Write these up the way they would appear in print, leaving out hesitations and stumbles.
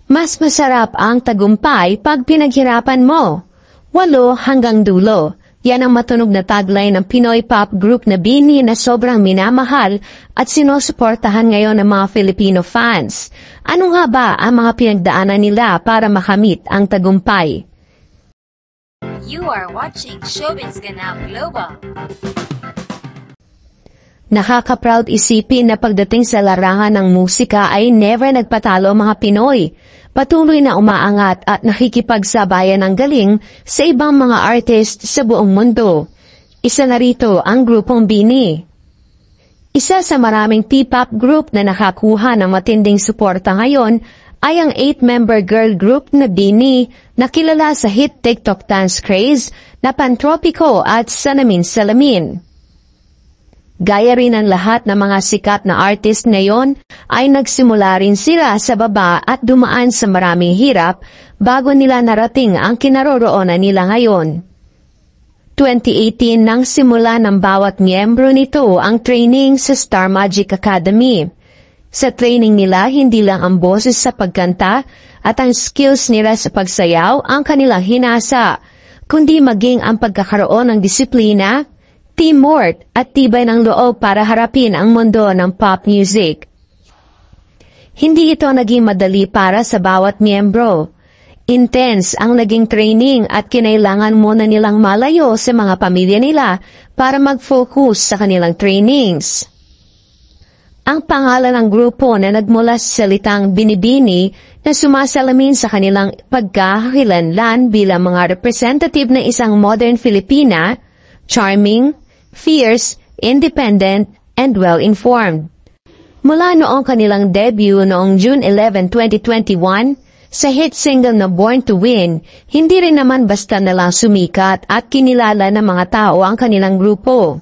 Mas masarap ang tagumpay pag pinaghirapan mo. 8 hanggang dulo. Yan ang matunog na tagline ng Pinoy pop group na BINI na sobrang minamahal at sinusuportahan ngayon ng mga Filipino fans. Ano nga ba ang mga pinagdaanan nila para makamit ang tagumpay? You are watching Showbiz Ganap Global. Nakaka-proud isipin na pagdating sa larangan ng musika ay never nagpatalo mga Pinoy. Patuloy na umaangat at nakikipagsabayan ng galing sa ibang mga artist sa buong mundo. Isa na rito ang grupong BINI. Isa sa maraming P-pop group na nakakuha ng matinding suporta ngayon ay ang 8-member girl group na BINI na kilala sa hit TikTok dance craze na Pantropiko at Salamin Salamin. Gaya rin ang lahat ng mga sikat na artist ngayon ay nagsimula rin sila sa baba at dumaan sa maraming hirap bago nila narating ang kinaroroonan nila ngayon. 2018 nang simula ng bawat miyembro nito ang training sa Star Magic Academy. Sa training nila hindi lang ang boses sa pagkanta at ang skills nila sa pagsayaw ang kanilang hinasa, kundi maging ang pagkakaroon ng disiplina, teamwork at tibay ng loob para harapin ang mundo ng pop music. Hindi ito naging madali para sa bawat miyembro. Intense ang naging training at kinailangan muna nilang malayo sa mga pamilya nila para mag-focus sa kanilang trainings. Ang pangalan ng grupo na nagmula sa salitang binibini na sumasalamin sa kanilang pagkakakilanlan bilang mga representative ng isang modern Filipina, charming, fierce, independent, and well-informed. Mula noong kanilang debut noong June 11, 2021, sa hit single na Born to Win, hindi rin naman basta nalang sumikat at kinilala ng mga tao ang kanilang grupo.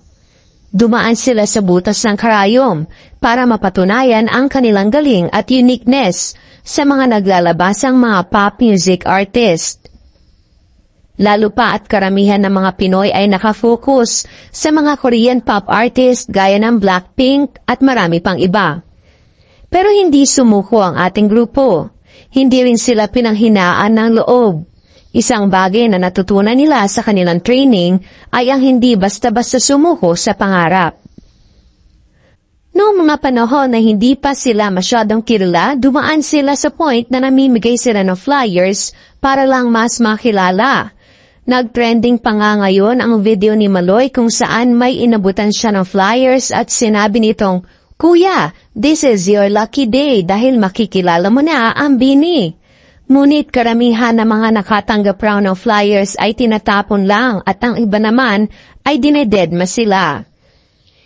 Dumaan sila sa butas ng karayom para mapatunayan ang kanilang galing at uniqueness sa mga naglalabasang mga pop music artist. Lalo pa at karamihan ng mga Pinoy ay nakafocus sa mga Korean pop artist gaya ng Blackpink at marami pang iba. Pero hindi sumuko ang ating grupo. Hindi rin sila pinanghinaan ng loob. Isang bagay na natutunan nila sa kanilang training ay ang hindi basta-basta sumuko sa pangarap. Noong mga panahon na hindi pa sila masyadong kilala, dumaan sila sa point na namimigay sila ng flyers para lang mas makilala. Nag-trending pa nga ngayon ang video ni Maloy kung saan may inabutan siya ng flyers at sinabi nitong, "Kuya, this is your lucky day dahil makikilala mo na ang BINI." Ngunit karamihan ng mga nakatanggap raw ng flyers ay tinatapon lang at ang iba naman ay dinededma sila.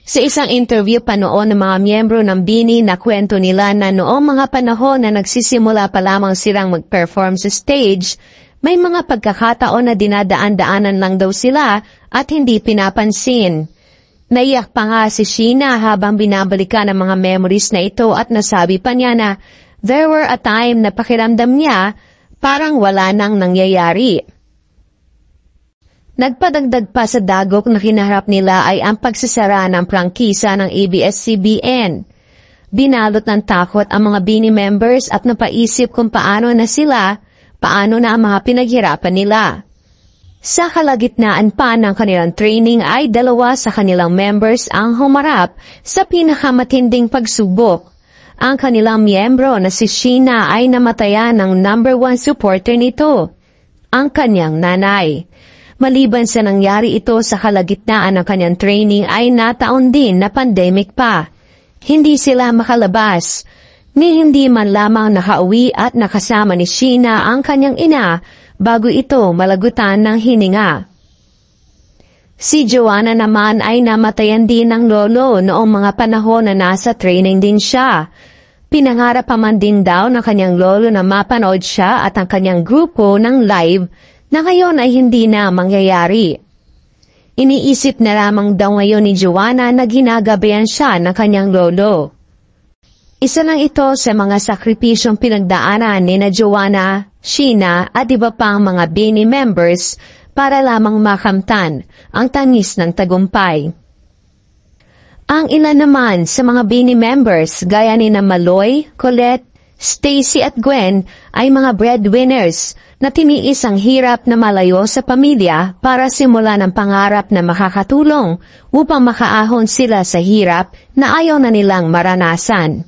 Sa isang interview pa noon ng mga miyembro ng BINI na kwento nila na noong mga panahon na nagsisimula pa lamang silang mag-perform sa stage, may mga pagkakataon na dinadaan-daanan lang daw sila at hindi pinapansin. Naiyak pa nga si Sheena habang binabalikan ang mga memories na ito at nasabi pa niya na there were a time na pakiramdam niya parang wala nang nangyayari. Nagpadagdag pa sa dagok na kinaharap nila ay ang pagsasara ng prangkisa ng ABS-CBN. Binalot ng takot ang mga BINI members at napaisip kung paano na ang mga pinaghirapan nila. Sa kalagitnaan pa ng kanilang training ay 2 sa kanilang members ang humarap sa pinakamatinding pagsubok. Ang kanilang miyembro na si Sheena ay namatayan ng number 1 supporter nito, ang kanyang nanay. Maliban sa nangyari ito sa kalagitnaan ng kanyang training ay nataon din na pandemic pa. Hindi sila makalabas, ni hindi man lamang nakauwi at nakasama ni Sheena ang kanyang ina bago ito malagutan ng hininga. Si Joanna naman ay namatayan din ng lolo noong mga panahon na nasa training din siya. Pinangarap pa man din daw ng kanyang lolo na mapanood siya at ang kanyang grupo ng live na ngayon ay hindi na mangyayari. Iniisip na lamang daw ngayon ni Joanna na ginagabayan siya ng kanyang lolo. Isa lang ito sa mga sakripisyong pinagdaanan ni na Joanna, Sheena at iba pang mga BINI members para lamang makamtan ang tamis ng tagumpay. Ang ilan naman sa mga BINI members gaya ni na Maloy, Colette, Stacy at Gwen ay mga breadwinners na tiniis ang hirap na malayo sa pamilya para simulan ang pangarap na makakatulong upang makaahon sila sa hirap na ayaw na nilang maranasan.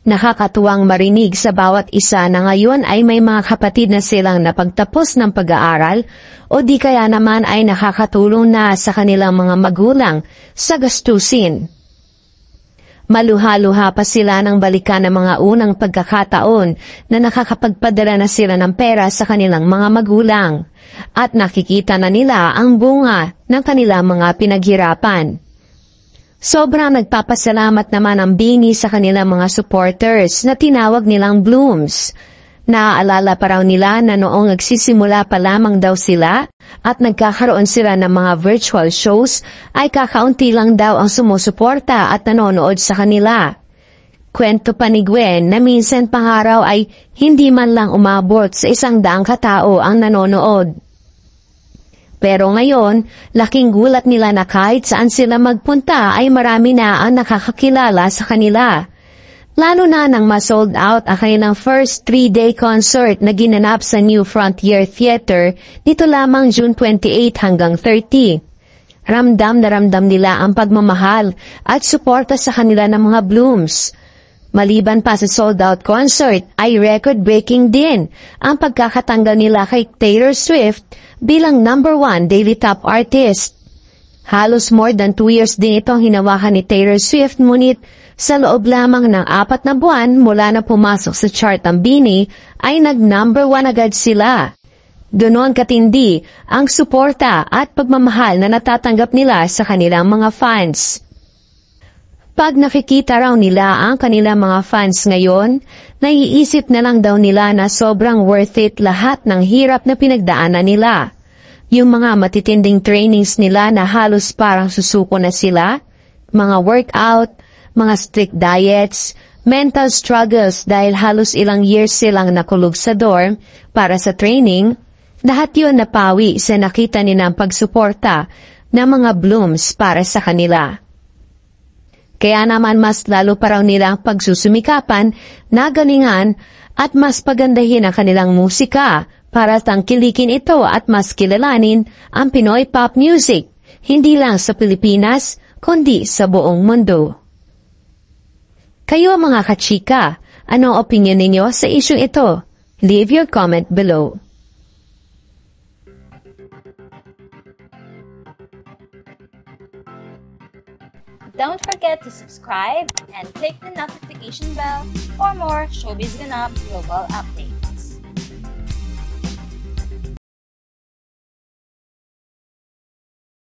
Nakakatuwang marinig sa bawat isa na ngayon ay may mga kapatid na silang napagtapos ng pag-aaral o di kaya naman ay nakakatulong na sa kanilang mga magulang sa gastusin. Maluha-luha pa sila ng balikan ng mga unang pagkakataon na nakakapagpadala na sila ng pera sa kanilang mga magulang at nakikita na nila ang bunga ng kanilang mga pinaghirapan. Sobrang nagpapasalamat naman ang Bini sa kanilang mga supporters na tinawag nilang Blooms. Naaalala pa raw nila na noong nagsisimula pa lamang daw sila at nagkakaroon sila ng mga virtual shows ay kakaunti lang daw ang sumusuporta at nanonood sa kanila. Kwento pa ni Gwen na minsan pa nga raw ay hindi man lang umabot sa 100 katao ang nanonood. Pero ngayon, laking gulat nila na kahit saan sila magpunta ay marami na ang nakakakilala sa kanila. Lalo na nang ma-sold out ang kanilang first 3-day concert na ginanap sa New Frontier Theater dito lamang June 28 hanggang 30. Ramdam na ramdam nila ang pagmamahal at suporta sa kanila ng mga Blooms. Maliban pa sa sold-out concert ay record-breaking din ang pagkakatanggal nila kay Taylor Swift bilang #1 daily top artist. Halos more than 2 years din itong hinawakan ni Taylor Swift, ngunit sa loob lamang ng 4 na buwan mula na pumasok sa chart ang Bini ay nag-1 agad sila. Ganon katindi ang suporta at pagmamahal na natatanggap nila sa kanilang mga fans. Pag nakikita raw nila ang kanilang mga fans ngayon, naiisip na lang daw nila na sobrang worth it lahat ng hirap na pinagdaanan nila. Yung mga matitinding trainings nila na halos parang susuko na sila, mga workout, mga strict diets, mental struggles dahil halos ilang years silang nakulog sa dorm para sa training, lahat yun napawi sa nakita nilang pagsuporta ng mga Blooms para sa kanila. Kaya naman mas lalo pa raw nilang pagsusumikapan na galingan at mas pagandahin ang kanilang musika para tangkilikin ito at mas kilalanin ang Pinoy pop music, hindi lang sa Pilipinas, kundi sa buong mundo. Kayo mga kachika, anong opinion ninyo sa isyung ito? Leave your comment below. Don't forget to subscribe and click the notification bell for more Showbiz Ganap Global updates.